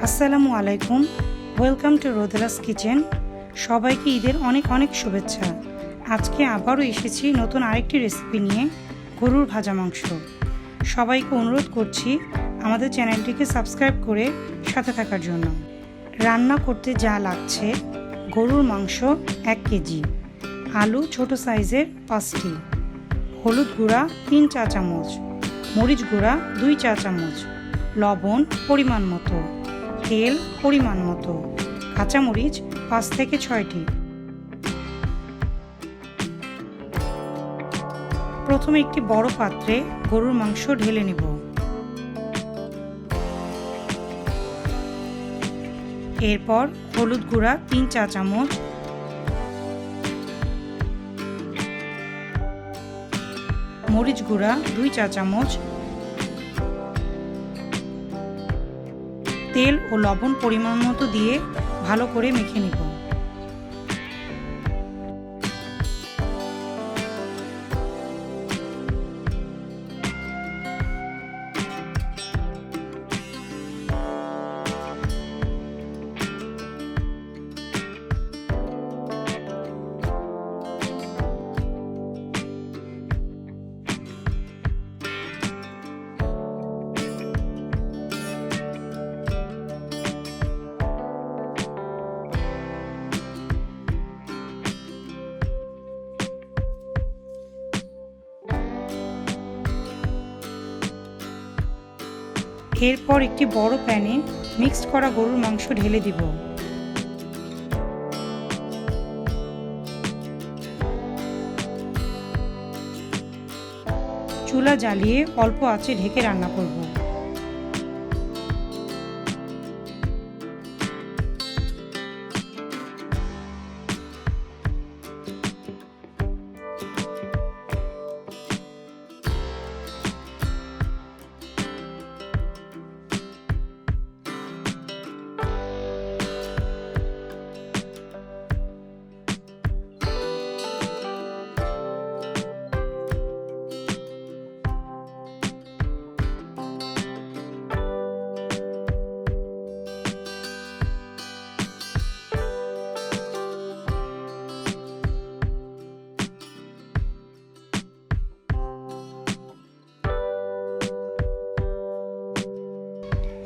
আসসালামু আলাইকুম, welcome to রোদেলাস kitchen. সবাইকে ঈদের অনেক অনেক শুভেচ্ছা। আজকে আবারও এসেছি নতুন আরেকটি রেসিপি নিয়ে, গরুর ভাজা মাংস। সবাইকে অনুরোধ করছি আমাদের চ্যানেলটিকে সাবস্ক্রাইব করে সাথে থাকার জন্য। রান্না করতে যা লাগছে: গরুর মাংস 1 কেজি, আলু ছোট সাইজের 5টি, হলুদ গুঁড়া 3 চা চামচ, মরিচ গুঁড়া 2 চা চামচ, লবণ পরিমাণ মতো, তেল পরিমাণ মতো, কাঁচামরিচ 5 থেকে 6টি। প্রথমে একটি বড় পাত্রে গরুর মাংস ঢেলে নেব। এরপর হলুদ গুঁড়া 3 চা চামচ, মরিচ গুঁড়া 2 চা চামচ, তেল ও লবণ পরিমাণ মতো দিয়ে ভালো করে মেখে নিব। এরপর একটি বড় প্যানে মিক্সড করা গরুর মাংস ঢেলে দিব। চুলা জ্বালিয়ে অল্প আঁচে ঢেকে রান্না করব।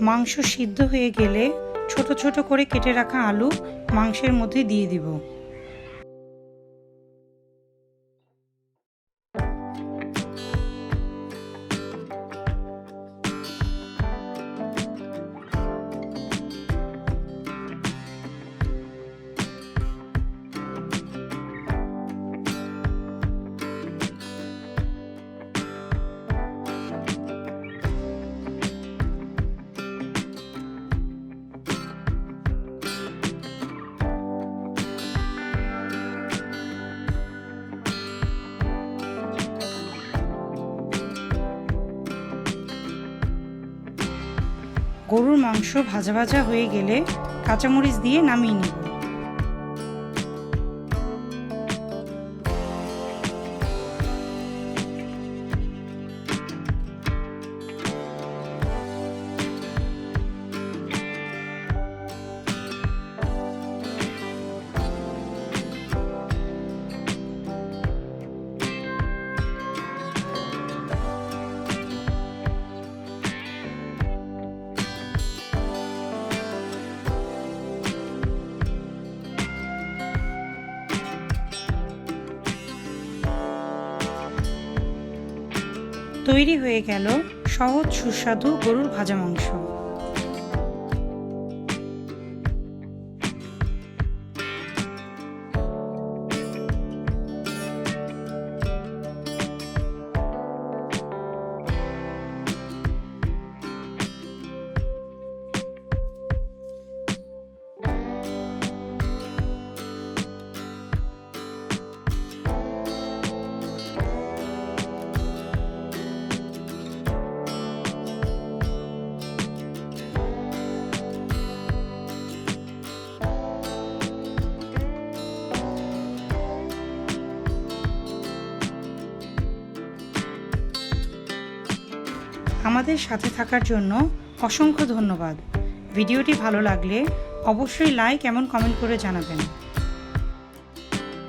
মাংস সিদ্ধ হয়ে গেলে ছোট ছোট করে কেটে রাখা আলু মাংসের মধ্যে দিয়ে দিব। গরুর মাংস ভাজা ভাজা হয়ে গেলে কাঁচামরিচ দিয়ে নামিয়ে নিব। তৈরি হয়ে গেল সহজ সুস্বাদু গরুর ভাজা মাংস। আমাদের সাথে থাকার জন্য অসংখ্য ধন্যবাদ। ভিডিওটি ভালো লাগলে অবশ্যই লাইক এবং কমেন্ট করে জানাবেন।